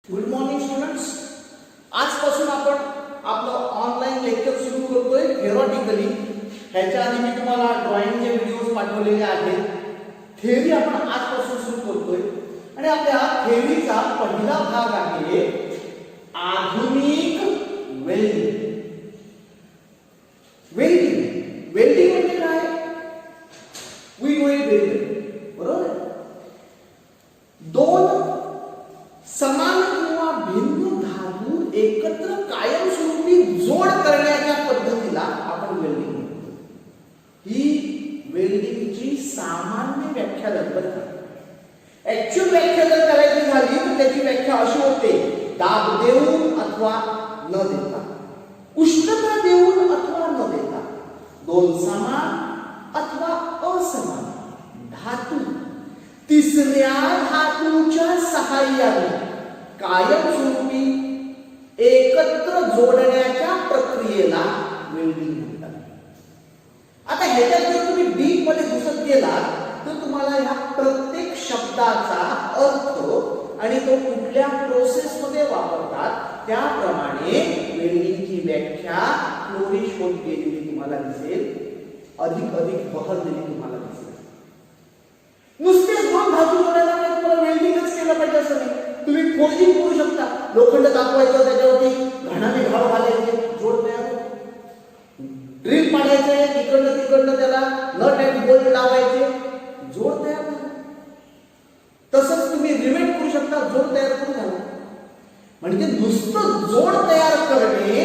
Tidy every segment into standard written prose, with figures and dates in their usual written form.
Good morning students. आजपासून आपण आपलं ऑनलाईन लेक्चर सुरू करतोय थिअरॉटिकली. ह्याच्या आधी मी तुम्हाला ड्रॉइंगचे व्हिडिओज पाठवलेले आहेत. थिअरी आपण आजपासून सुरू करतोय आणि आपल्या थिअरीचा पहिला भाग आहे आधुनिक वेल्डिंग. वेल्डिंग वेल्डिंग म्हणजे काय? वी नो इट वेरी वेल. बरोबर. दोन समान किंवा भिन्न धातू एकत्र कायमस्वरूपी जोड करण्याच्या पद्धतीला आपण वेल्डिंग म्हणतो. ही वेल्डिंगची सामान्य व्याख्या झाली. ऍक्च्युअल व्याख्या जर करायची झाली तर त्याची व्याख्या अशी होते: दाब देऊन अथवा न देता, उष्णता देऊन अथवा न देता, दोन समान अथवा असमान धातू तिसऱ्या धातूच्या सहाय्याने कायमस्वरूपी एकत्र जोडण्याच्या प्रक्रियेला वेल्डिंग म्हणतात. आता ह्याच्यात जर तुम्ही डीप मध्ये घुसत गेलात तर तुम्हाला ह्या प्रत्येक शब्दाचा अर्थ आणि तो कुठल्या प्रोसेस मध्ये वापरतात त्याप्रमाणे वेल्डिंगची व्याख्या फ्लोरिश होत गेलेली तुम्हाला दिसेल, अधिक बहरलेली तुम्हाला दिसेल. नुसतेच दोन धातू जोडायला नाही, तुम्हाला वेल्डिंगच केलं पाहिजे असं नाही. तुम्ही फोर्जिंग करू शकता. लोखंड तापवायचं, त्याच्यावरती घाणाने घाव घालायचे, जोड तयार होतो. ड्रिल पाडायचे, तिकडनं त्याला नट अँड बोल्ट लावायचे, जोड तयार होतो. तसंच तुम्ही रिवेट करू शकता, जोड तयार करून घाला. म्हणजे नुसतं जोड तयार करणे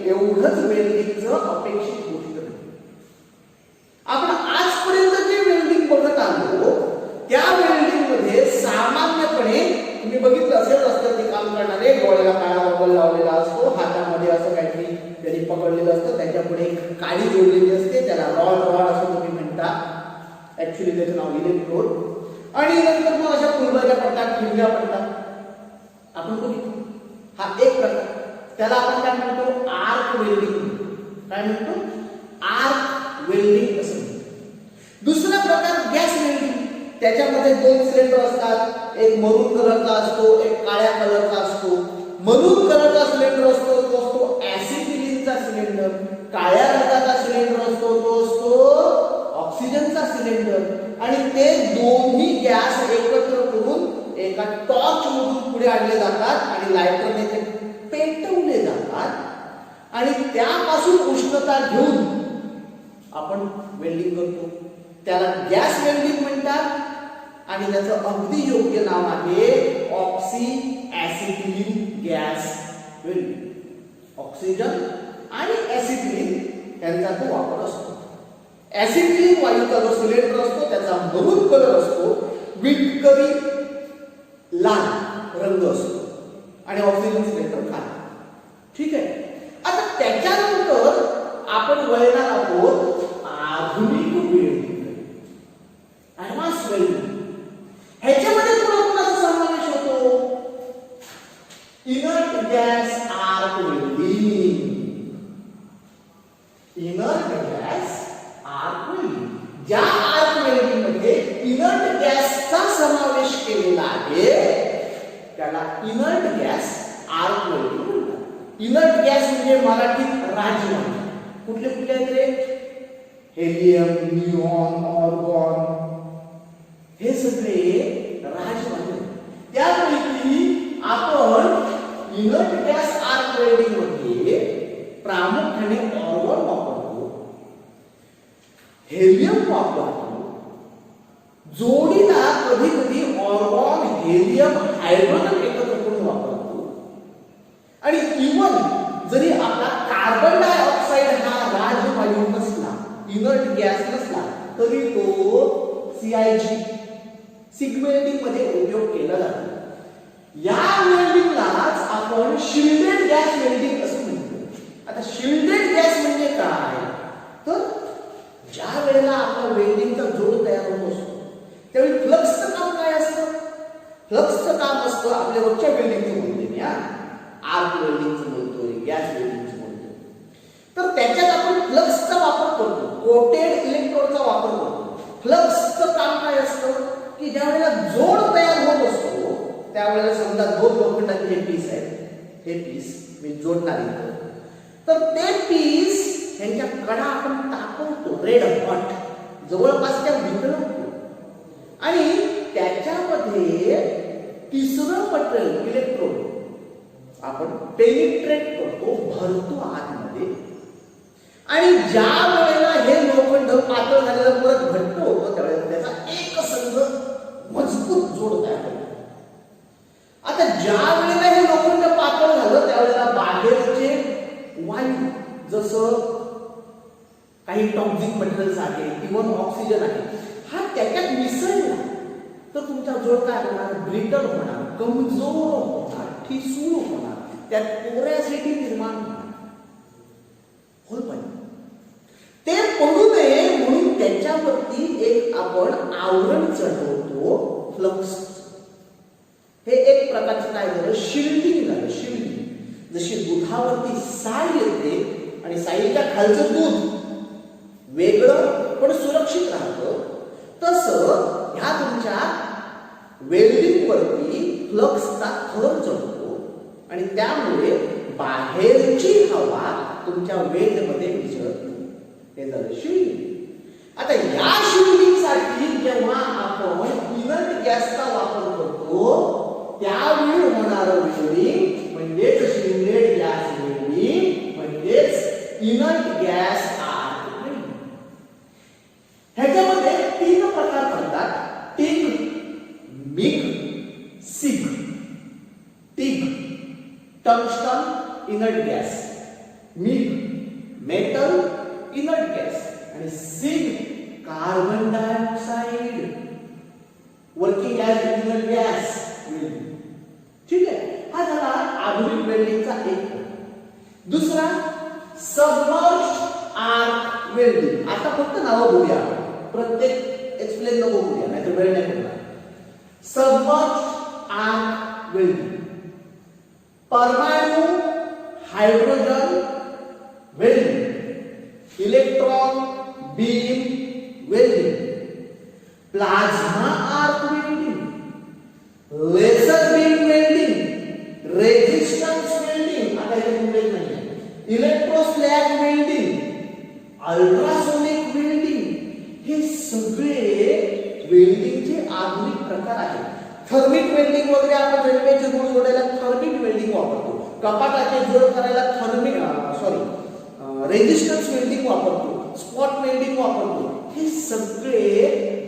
एवढंच वेल्डिंगचं अपेक्षित गोष्ट नाही. आपण आजपर्यंत जे वेल्डिंग बघत आलो त्या वेल्डिंग मध्ये सामान्यपणे तुम्ही बघितलं असेल, रस्त्यावरती काम करणारे डोळ्याला काळा गॉगल लावलेला असतो, हातामध्ये असं काहीतरी त्यांनी पकडलेलं असतं, त्याच्या पुढे काडी जोडलेली असते, त्याला रॉड असं तुम्ही म्हणता. ऍक्च्युली त्याचं नाव इलेक्ट्रोड. आणि नंतर मग अशा फुलबऱ्या पडतात, खिडक्या पडतात. आपण बघितलं हा एक प्रकार. त्याला आपण काय म्हणतो? Arc welding. काय म्हणतो? आर्क वेल्डिंग असं. दुसरा प्रकार गॅस वेल्डिंग. त्याच्यामध्ये दोन सिलेंडर असतात, एक मरून कलरचा असतो, एक काळ्या कलरचा असतो. मरून कलरचा सिलेंडर असतो तो असतो ऍसिटिलीनचा सिलेंडर. काळ्या रंगाचा सिलेंडर असतो तो असतो ऑक्सिजनचा सिलेंडर. आणि ते दोन्ही गॅस एकत्र करून एका टॉर्च मधून पुढे आणले जातात आणि लायटरने ते पेटवले जातात आणि त्यापासून उष्णता घेऊन आपण वेल्डिंग करतो. त्याला गॅस वेल्डिंग म्हणतात आणि त्याचं अगदी योग्य नाव आहे oxy acetylene gas welding. Oxygen आणि ऍसिटिलीन यांचा तो वापर असतो. ऍसिटिलीन वायूचा जो सिलेंडर असतो त्याचा मरून कलर असतो, विटकरी लाल रंग असतो आणि ऑक्सिजन सिलेंडर काळा. ठीक आहे. आता त्याच्यानंतर आपण वळणार आहोत आधुनिक वेल्डिंग, ऍडव्हान्स वेल्डिंग. ह्याच्यामध्ये कोणाचा समावेश होतो? Inert gas arc welding. Inert gas arc welding. ज्या आर्क वेल्डिंग मध्ये इनर्ट गॅसचा समावेश केलेला आहे त्याला इनर्ट गॅस आर्क वेल्डिंग म्हणतात. इनर्ट गॅस म्हणजे मराठीत राजवायू. कुठले आहेत रे? हेलियम, निऑन, ऑर्गॉन, हे सगळे राजवायू. त्यापैकी आपण इनर्ट गॅस आर्क वेल्डिंग मध्ये प्रामुख्याने ऑर्गॉन वापरतो, हेलियम वापरतो. जोडीला कधी ऑर्गॉन, हेलियम, हायड्रोजन एकत्र करून वापरतो. आणि इवन जरी आपला कार्बन डायऑक्साइड हा राजवायू नसला, इनर्ट गॅस नसला, तरी तो CIG सिग वेल्डिंग मध्ये उपयोग केला जातो. या वेल्डिंगलाच आपण शिल्डेड गॅस वेल्डिंग असं म्हणतो. आता शिल्डेड गॅस म्हणजे काय? तर ज्या वेळेला आपला वेल्डिंगचा जोड तयार होत असतो त्यावेळी फ्लक्सचं काम काय असतं? फ्लक्सचं काम असतं आपल्या रोजच्या वेल्डिंगचं बोलतोय मी, आर्क वेल्डिंगचं बोलतोय, गॅस वेल्डिंगचं बोलतोय. तर त्याच्यात आपण फ्लक्सचा वापर करतो, कोटेड इलेक्ट्रोडचा वापर करतो. फ्लक्सचं काम काय असतं की ज्या वेळेला जोड तयार होत असतो त्यावेळेला समजा दोन लोखंडाचे हे पीस आहेत, हे पीस मी जोडणार आहे, तर ते पीस ह्यांच्या कडा आपण तापवतो रेड हॉट, जवळपास त्या वितळवतो आणि त्याच्यामध्ये तिसरं मटेरियल इलेक्ट्रोड आपण पेनिट्रेट करतो, भरतो आतमध्ये आणि ज्या वेळेला हे लोखंड पातळ झालेलं परत घट्ट होतं त्यावेळेला त्याचा एक संघ मजबूत जोड तयार होतो. आता ज्या वेळेला हे लोखंड पातळ झालं त्यावेळेला बाहेरचे वायू जसं काही टॉक्सिक मटेरियल्स आहे किंवा ऑक्सिजन आहे हा त्याच्यात मिसळला तर तुमचा जोड काय होणार, ब्रिटल होणार, कमजोर होणार, ठिसूळ होणार, त्यात पोरॅसिटी निर्माण होणार. होल पण ते पडू नये म्हणून त्याच्यावरती एक आपण आवरण चढवतो फ्लक्स. हे एक प्रकारचं काय झालं, शिल्डिंग झालं. शिल्डिंग जशी दुधावरती साय येते आणि साईच्या खालचं दूध वेगळं पण सुरक्षित राहतं, तसं ह्या तुमच्या वेल्डिंग वरती फ्लक्सचा थर चढतो आणि त्यामुळे बाहेरची हवा तुमच्या वेल्ड मध्ये मिसळत नाही. हे झालं शिल्डिंग. आता या शिल्डिंग साठी जेव्हा आपण इनर्ट गॅसचा वापर करतो त्यावेळी होणारं वेल्डिंग म्हणजेच शिल्डेड गॅस वेल्डिंग म्हणजेच इनर्ट गॅस आर्क वेल्डिंग. ह्याच्यामध्ये तीन प्रकार पडतात, TIG, MIG, SIG. TIG tungsten inert gas, MIG metal inert gas आणि SIG carbon dioxide working as inert gas. ठीक आहे, हा झाला आधुनिक वेल्डिंगचा एक. दुसरा सबमर्ज्ड आर्क वेल्डिंग. आता फक्त नाव बघूया, प्रत्येक एक्सप्लेन नको बघूया नाहीतर वेळ नाही पडणार. सबमर्ज्ड आर्क वेल्डिंग, परमाणु hydrogen welding, electron beam welding, plasma arc welding, laser beam welding, resistance welding, आता इथे मुंबईत नाही, इलेक्ट्रोस्लॅग वेल्डिंग, अल्ट्रासोनिक वेल्डिंग. हे सगळे वेल्डिंगचे आधुनिक प्रकार आहेत. थर्मिक वेल्डिंग वगैरे आपण रेल्वेचे जोड जोडायला थर्मिक वेल्डिंग वापरतो, कपाटाचे जोड करायला रेजिस्टन्स वेल्डिंग वापरतो, स्पॉट वेल्डिंग वापरतो. हे सगळे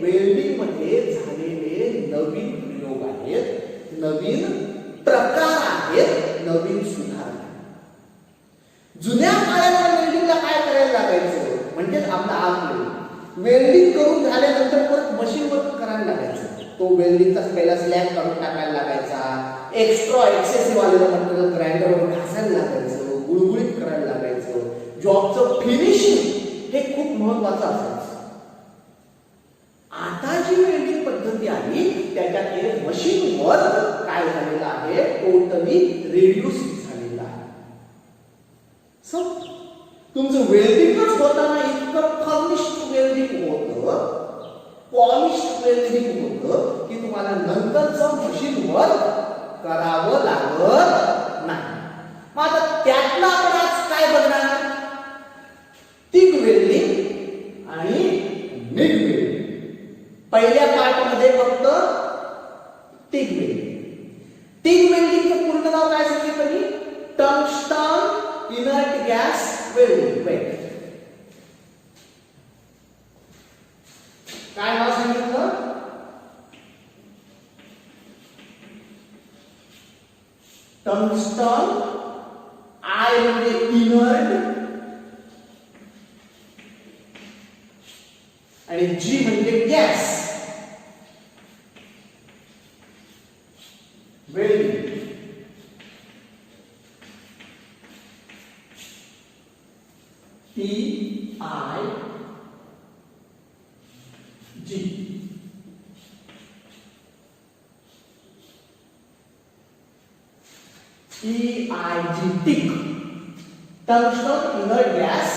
वेल्डिंग मध्ये झालेले नवीन प्रयोग आहेत, नवीन प्रकार आहेत, नवीन सुधार आहेत. जुन्या काळात वेल्डिंगला काय करायला लागायचं म्हणजे आपला आग वेल्डिंग करून झाल्यानंतर परत मशीन वर्क करायला लागायचं. तो वेल्डिंगचा पहिला स्लॅब काढून टाकायला लागायचा, एक्स्ट्रा एक्सेसिव्ह आलेलं मटेरियल ग्राइंडरवर घासायला लागायचं, गुळगुळीत करायला लागायचं. जॉबचं फिनिशिंग हे खूप महत्वाचं असायचं. आता जी वेल्डिंग पद्धती आली त्याच्यात हे मशीन वर्क काय झालेलं आहे, टोटली रिड्यूस झालेलं आहे. सो तुमचं वेल्डिंगच होताना इतकं फर्निश्ड वेल्डिंग होतं, पॉलिश्ड वेल्डिंग होतं की तुम्हाला नंतरचं मशीन वर्क करावं लागत नाही. मग आता त्यातला आपण आज काय बघणार, टिग वेल्डिंग आणि मिग वेल्डिंग. पहिल्या पार्ट मध्ये फक्त टिग वेल्डिंग. टिग वेल्डिंगचं पूर्ण नाव काय सांगितलं मी, टंगस्टन इनर्ट गॅस वेल्डिंग. काय नाव सांगितलं, टंगस्टन. आय म्हणजे इनर्ट आणि जी म्हणजे gas welding. TIG TIG tungsten inert gas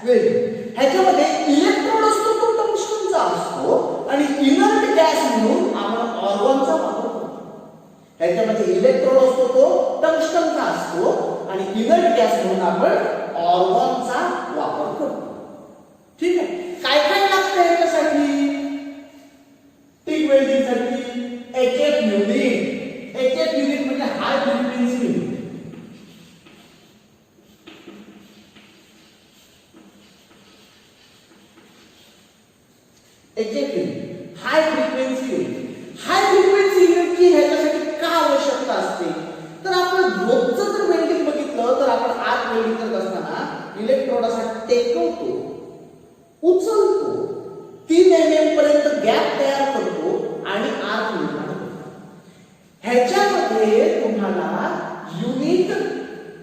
welding. ह्याच्यामध्ये इलेक्ट्रोड असतो तो टंगस्टनचा असतो आणि इनर्ट गॅस म्हणून आपण ऑर्गॉनचा वापर करतो. ह्याच्यामध्ये इलेक्ट्रोड असतो तो टंगस्टनचा असतो आणि इनर्ट गॅस म्हणून आपण ऑर्गॉनचा वापर करतो. ठीक आहे. काय काय लागतं याच्यासाठी टिक वेल्डिंगसाठी? HF unit. HF युनिट म्हणजे high frequency unit. HF unit high frequency unit. High frequency युनिटची ह्याच्यासाठी का आवश्यकता असते? तर आपण रोजचं जर वेल्डिंग बघितलं तर आपण आत वेल्डिंग करत असताना इलेक्ट्रोड असा टेकवतो, उचलतो, 3 mm पर्यंत गॅप तयार करतो आणि आत निर्माण होतो. ह्याच्यामध्ये तुम्हाला युनिट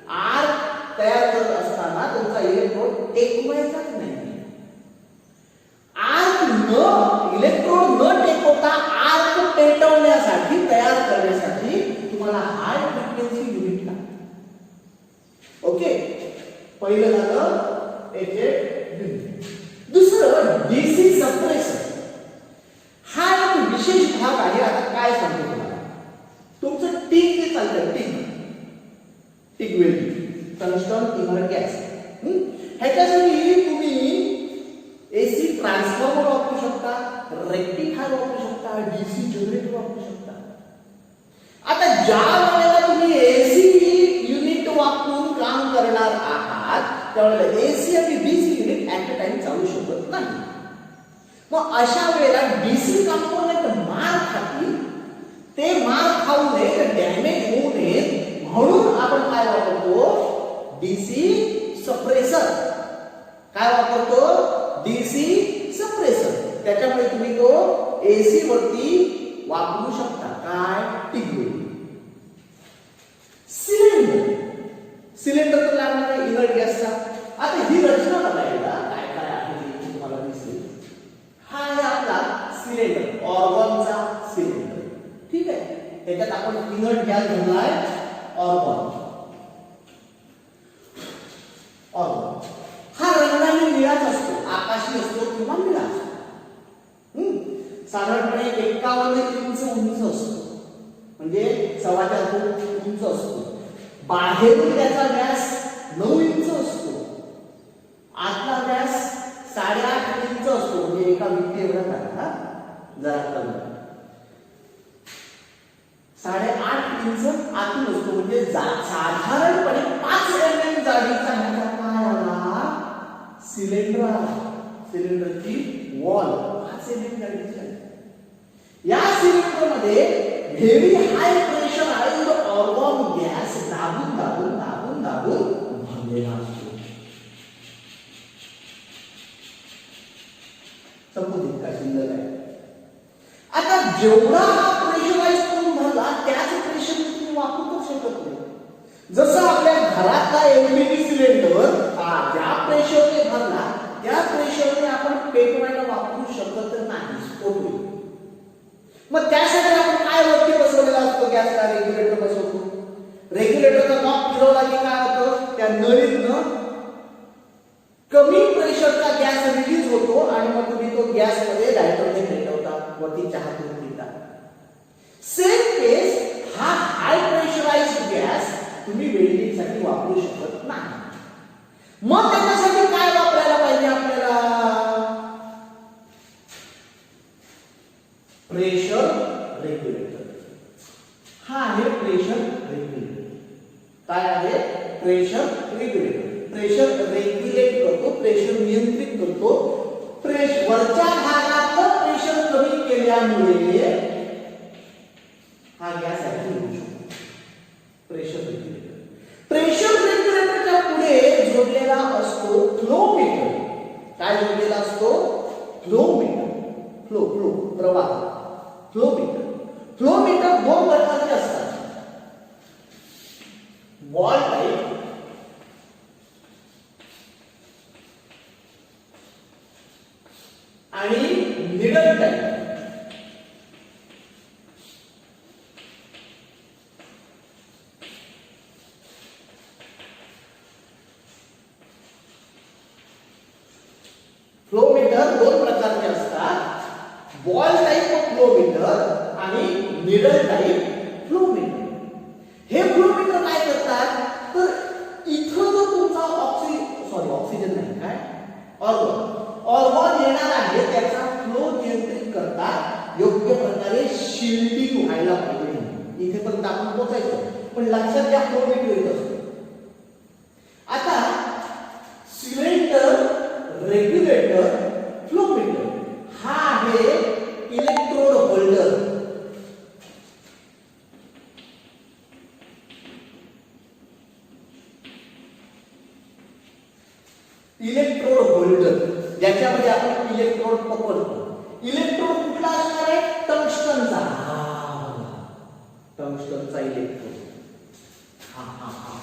आर्क तयार करत असताना तुमचा इलेक्ट्रोड टेकवायचाच नाही. इलेक्ट्रोड न टेकवता आर्क पेटवण्यासाठी तयार करण्यासाठी तुम्हाला हाय फ्रिक्वेन्सी युनिट लागते. ओके. पहिलं झालं HF युनिट. दुसरं डीसी सप्रेसर. हा एक विशेष भाग आहे. आता काय सांगतो तुम्हाला, तुमचं टिक जे चालतं tick welding tungsten inert gas, ह्याच्यासाठी तुम्ही एसी ट्रान्सफॉर्मर वापरू शकता, रेक्टिफायर वापरू शकता, डीसी जनरेटर वापरू शकता. आता ज्या वेळेला तुम्ही एसी युनिट वापरून काम करणार आहात त्यावेळेला एसी आणि DC unit at a time चालू शकत नाही. मग अशा वेळेला डीसी कंपोनेंट मार खातील. ते मार खाऊ नये, डॅमेज होऊ नये म्हणून आपण काय वापरतो? DC suppressor. काय वापरतो? DC suppressor. त्याच्यामुळे तुम्ही तो एसी वरती वापरू शकता. काय? टिक. सिलेंडर. सिलेंडर तर लागणार आहे इनर्ट गॅसचा. आता ही रचना बघायला काय काय आहे तुम्हाला दिसेल. हा आहे आपला सिलेंडर, ऑर्गॉनचा सिलेंडर. ठीक आहे. त्याच्यात आपण इनर्ट गॅस भरलाय ऑर्गॉन. हा रंगाने निळाच असतो, आकाशी असतो किंवा निळा असतो. साधारणपणे 51 इंच उंच असतो, म्हणजे 4.25 फूट उंच असतो. बाहेरून त्याचा व्यास 9 इंच असतो. आतला व्यास 8.5 इंच असतो, म्हणजे एका भिंती एवढा झाला. जरा कमी 8.5 इंच आतून असतो, म्हणजे साधारणपणे 5 mm जाडीचा ह्याचा काय आला? सिलेंडर. सिलेंडरची वॉल 5 mm जाडीची आहे. या सिलेंडर मध्ये very high pressurized argon gas दाबून दाबून दाबून दाबून भरलेला असतो. समजून का शिल्लक आहे? आता जेवढा हा प्रेशराइज करून भरला त्याच प्रेशर तुम्ही वापरू शकत नाही. जसं आपल्या घरातला एलपीजी सिलेंडर ज्या प्रेशरने भरला त्या प्रेशरने आपण पेटवायला वापरू शकत नाही, स्फोट होईल. मग त्यासाठी आपण काय वरती बसवलेला असतो? गॅसला रेग्युलेटर बसवतो. रेग्युलेटरचा नॉब फिरवला की काय होतं? त्या नळीतनं कमी प्रेशरचा गॅस रिलीज होतो आणि मग तुम्ही तो गॅस मध्ये लायटरने पेटवता, वरती चहा करून पिता. सेम केस हा हाय प्रेशराइज्ड गॅस तुम्ही वेल्डिंग साठी वापरू शकत नाही. मग त्याच्यासाठी काय वापरायला पाहिजे आपल्याला? Pressure regulator. हा आहे प्रेशर रेग्युलेटर. काय आहे? Pressure regulator. प्रेशर रेग्युलेट करतो, प्रेशर नियंत्रित करतो. वरच्या भागातलं प्रेशर कमी केल्यामुळे हा गॅस ऍक्टिव्ह होऊ शकतो. Pressure regulator. प्रेशर रेग्युलेटरच्या पुढे जोडलेला असतो फ्लो मीटर. काय जोडलेला असतो? Flow meter. फ्लो फ्लो प्रवाह. Flow meter. फ्लो मीटर 2 प्रकारचे असतात. बॉल टाइप आणि निडल टाइप. फ्लो मीटर 2 प्रकारचे असतात. बॉल टाइप फ्लो मीटर आणि निडल टाइप फ्लो मीटर. व्हायला पाहिजे इथेपर्यंत आपण पोहोचायचो. पण लक्षात घ्या फ्लो मीटर येत असतो. आता सिलेंडर, रेग्युलेटर, फ्लो मीटर हा आहे इलेक्ट्रोड होल्डर. इलेक्ट्रोड होल्डर ज्याच्यामध्ये आपण इलेक्ट्रोड पकडतो. इलेक्ट्रोड कुठला असणार आहे? टंगस्टनचा. टंगस्टनचा इलेक्ट्रोड. हा हा हा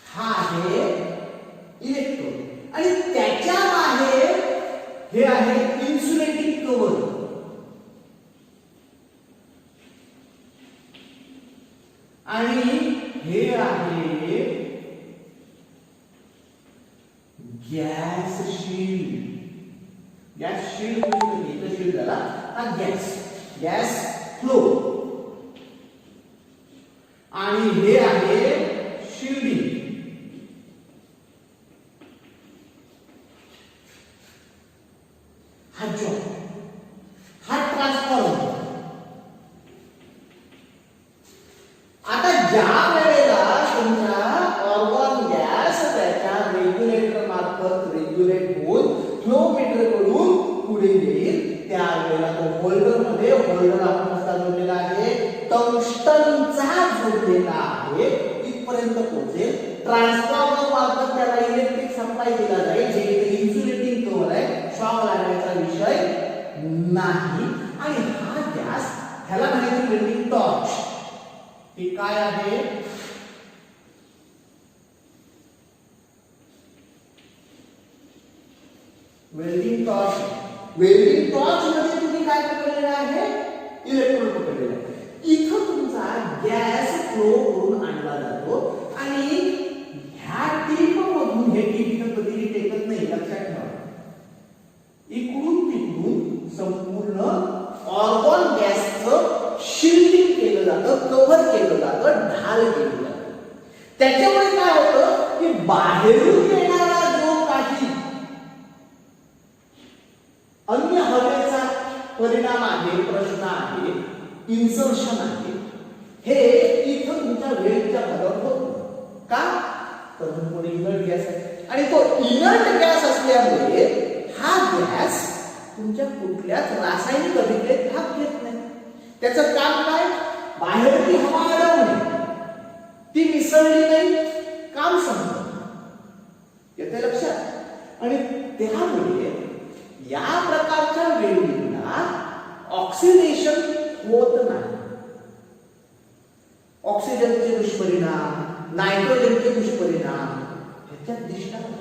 हा आहे इलेक्ट्रोड. आणि त्याच्या बाहेर हे आहे इन्सुलेटिंग कव्हर. आणि हे आहे गॅस शील्ड. गॅस शील्ड इथं शील्ड झाला हा गॅस फ्लो. आणि हे आहे शिल्डिंग. हा जॉब, हा ट्रान्सफॉर्मर. आता ज्या वेळेला तुमचा ऑर्गॉन गॅस त्याच्या रेग्युलेटर मार्फत रेग्युलेट होऊन फ्लो मीटर कडून पुढे येईल त्यावेळेला तो होल्डर मध्ये होल्डर आपण कसा जोडलेला आहे? टंगस्टनचा जोडलेला आहे. इथपर्यंत पोहोचेल. ट्रान्सफॉर्मर मार्फत त्याला इलेक्ट्रिक सप्लाय दिला जाईल जे इन्सुलेटिंग कव्हर आहे. शॉक लागण्याचा विषय नाही. आणि हा गॅस ह्याला म्हणायचं वेल्डिंग टॉर्च. हे काय आहे? Welding torch. वेल्डिंग टॉर्च मध्ये तुम्ही काय पकडलेलं आहे? इलेक्ट्रोड पकडलेलं आहे. इथं तुमचा गॅस फ्लो करून आणला जातो आणि ह्या टीप मधून हे टीप इथं कधीही टेकत नाही, लक्षात ठेवा. इकडून तिकडून संपूर्ण ऑर्गॉन गॅसचं शिल्डिंग केलं जातं, कव्हर केलं जातं, ढाल केलं जातं. त्याच्यामुळे काय होतं की बाहेरून येणारा जो काही अन्य हवेचा परिणाम आहे, प्रश्न आहे, इन्सर्शन आहे, हे इथं तुमच्या वेळेच्या बदल होत. का? तर पुढे इनर्ट गॅस आहे आणि तो इनर्ट गॅस असल्यामुळे हा गॅस तुमच्या कुठल्याच रासायनिक अभिक्रियेत भाग घेत नाही. त्याचं काम काय? बाहेरची हवा अडवणे, ती मिसळली नाही, काम संपलं. येते लक्षात? आणि त्यामुळे या प्रकारच्या वेल्डिंगला ऑक्सिडेशन होत नाही. ऑक्सिजनचे दुष्परिणाम, नायट्रोजनचे दुष्परिणाम ह्याच्यात दिसतात.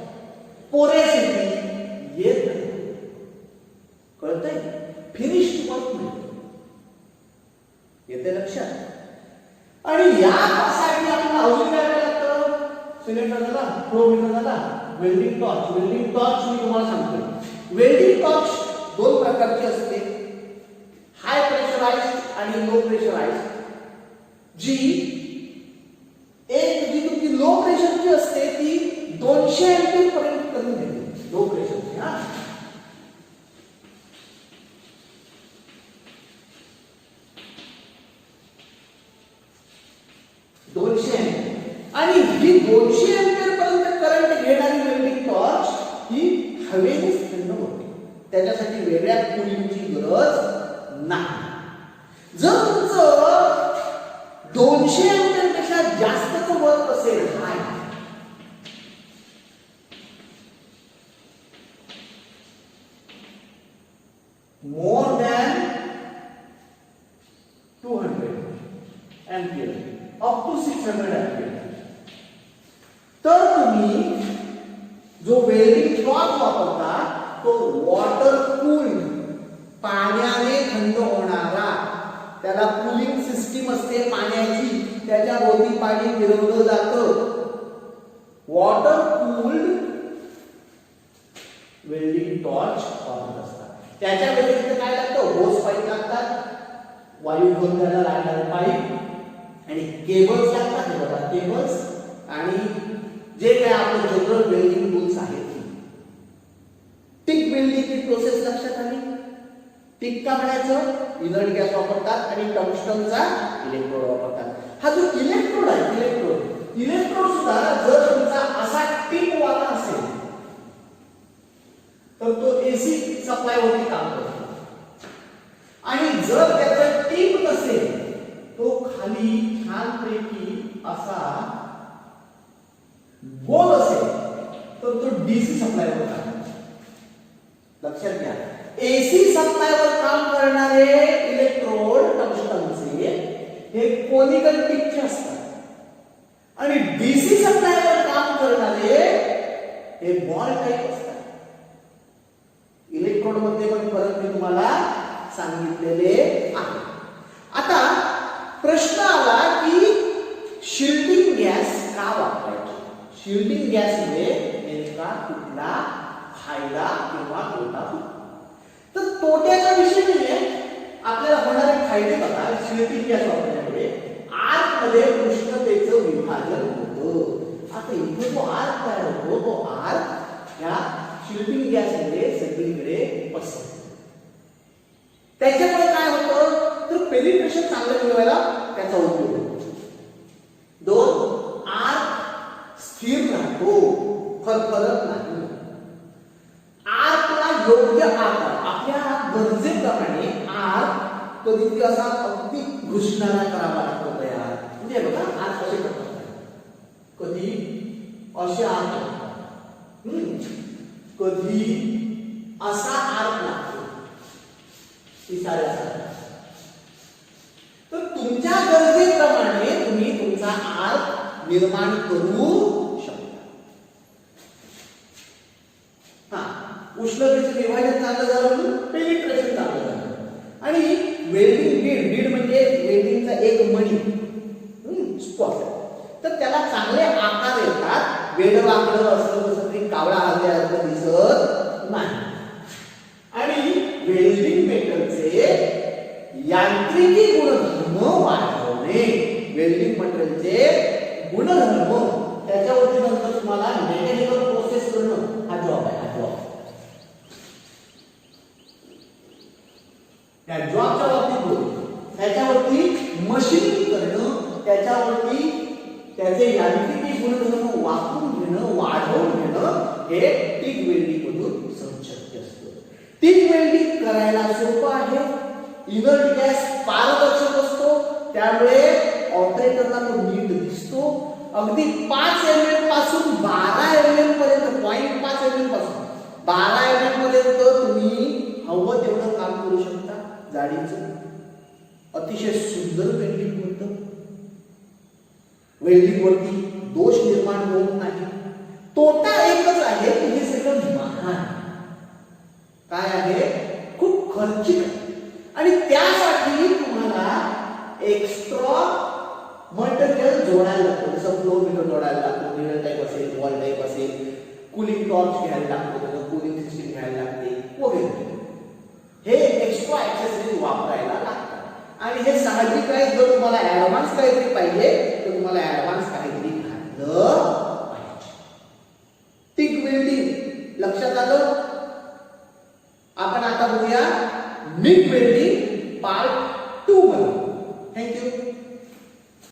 पोरेसिटी येत नाही. कळतंय? फिनिश्ड वर्क नाही. येते लक्षात? आणि यासाठी आपल्याला अजून काय लागतं? सिलेंडर झाला, फ्लो मीटर झाला, वेल्डिंग टॉर्च. वेल्डिंग टॉर्च मी तुम्हाला सांगतो. वेल्डिंग टॉर्च दोन प्रकारची असते, हाय प्रेशराइज्ड आणि लो प्रेशराइज्ड. जी तुमची लो प्रेशरची असते ती 200 एम्पियर पर्यंत करून देते. लो प्रेशरची. हा, आणि ही 200 एम्पियर पर्यंत करंट घेणारी वेल्डिंग टॉर्च ही हवेनेच थंड होते. त्याच्यासाठी वेगळ्या कूलिंगची गरज नाही. जर तुमचं 200 एम्पियर पेक्षा जास्तचं वर्क असेल, हाय, more than 200 ampere up to 600 ampere, तर तुम्ही जो वेल्डिंग टॉर्च वापरता तो वॉटर कूल्ड, पाण्याने थंड होणारा, त्याला कूलिंग सिस्टीम असते पाण्याची, त्याच्या भोवती पाणी फिरवलं जातं. वॉटर कूल्ड वेल्डिंग टॉर्च वापरत असतात. त्याच्या व्यतिरिक्त काय लागतं? होस पाईप लागतात, वायू घेऊन जायला लागणारे पाईप, आणि केबल्स लागतात. हे बघा, केबल्स आणि जे काय आपले जनरल वेल्डिंग टूल्स आहेत. टिक वेल्डिंगची प्रोसेस लक्षात आली. टिक का म्हणायचं, इनर्ट गॅस वापरतात आणि टंगस्टनचा इलेक्ट्रोड वापरतात. हा जो इलेक्ट्रोड आहे, इलेक्ट्रोड सुद्धा जर तुमचा असा टिप वाला असेल तर तो एसी सप्लाय वरती काम करतो, आणि जर त्याचा टिप नसेल तो खाली छानपैकी असा गोल असेल तर तो डीसी सप्लाय वर काम करतो. लक्षात घ्या, एसी सप्लाय वर काम करणारे इलेक्ट्रोड टंगस्टनचे हे कोनिकल टिपचे असतात, आणि डीसी सप्लाय वर काम करणारे हे बॉल टाइप असतात. इलेक्ट्रोड मध्ये पण फरक मी तुम्हाला सांगितलेले आहे. आता प्रश्न आला की शिल्डिंग गॅस का वापरायचा. शिल्डिंग गॅस मुळे नेमका कुठला फायदा किंवा तोटा होतो. तर तोट्याचा विषय नाहीये, आपल्याला होणारे फायदे बघा. शिल्डिंग गॅस वापरल्यामुळे आतमध्ये उष्णतेचं विभाजन होतं. आता इथे जो आर्क तयार होतो तो आर्क या शिल्डिंग गॅसमुळे सगळीकडे पसरतो. त्याच्यामुळे काय होतं तर पेनिट्रेशन चांगलं मिळवायला त्याचा उपयोग होतो. दोन, आर्क स्थिर राहतो, फरफरत नाही. आर्कला योग्य आकार, आपल्या गरजेप्रमाणे आर्क कधी असा अगदी घुसणारा करावा लागतो तयार. म्हणजे बघा आर्क कसे करतात, कधी असे आर्क करतात, कधी असा आर्क लागतो इसाऱ्यासारखा. तर तुमच्या गरजेप्रमाणे तुम्ही तुमचा आर्क निर्माण करू शकता. हा, उष्णतेचे विभाजन चांगलं झालं म्हणून पेनिट्रेशन चांगलं झालं. आणि वेल्डिंग बीड म्हणजे वेल्डिंगचा एक मणी स्पॉट, तर त्याला चांगले आकार येतात. वेडवाकडं असं कसं तरी कावळा हल्ल्यासारखं दिसत नाही. आणि वेल्डिंग मेटलचे यांत्रिकी गुणधर्म वाढवणे, वेल्डिंग मटेरियलचे गुणधर्म त्याच्यावरती नंतर तुम्हाला मेकॅनिकल प्रोसेस करणं हा जॉब आहे. हा जॉब त्या जॉबच्या बाबतीत बोलतो, त्याच्यावरती मशीनिंग करणं, त्याच्यावरती त्याचे यांत्रिकी गुणधर्म वापरून घेणं, वाढवून घेणं हे टिक वेल्डिंग मधून शक्य असतं. टिक वेल्डिंग करायला सोपं आहे. इनर्ट गॅस पारदर्शक असतो, त्यामुळे ऑपरेटरला तो नीट दिसतो. अगदी 5 mm पासून 12 mm पर्यंत, 0.5 mm पासून 12 mm पर्यंत तुम्ही हवं तेवढं काम करू शकता. जाडीचं अतिशय सुंदर वेल्डिंग होतं. वेल्डिंग वरती दोष निर्माण होत नाही. तोटा एकच आहे की हे सगळं महाग काय आहे, खूप खर्चिक आहे. आणि त्यासाठी तुम्हाला एक्स्ट्रा मटेरियल जोडायला लागतं. जसं फ्लो मीटर जोडायला लागतो, मिरर टाईप असेल, वॉल टाईप असेल, कूलिंग टॉर्च घ्यायला लागतो, त्याचं कूलिंग सिस्टीम घ्यायला लागते वगैरे. हे एक्स्ट्रा ॲक्सेसरीज वापरायला लागतात. आणि हे साहजिक आहे, जर तुम्हाला ऍडव्हान्स काहीतरी पाहिजे तर तुम्हाला ऍडव्हान्स काहीतरी घातलं पाहिजे. टिक वेल्डिंग लक्षात आलं. आपण आता बघूया मिग वेल्डिंग पार्ट 2 मध्ये.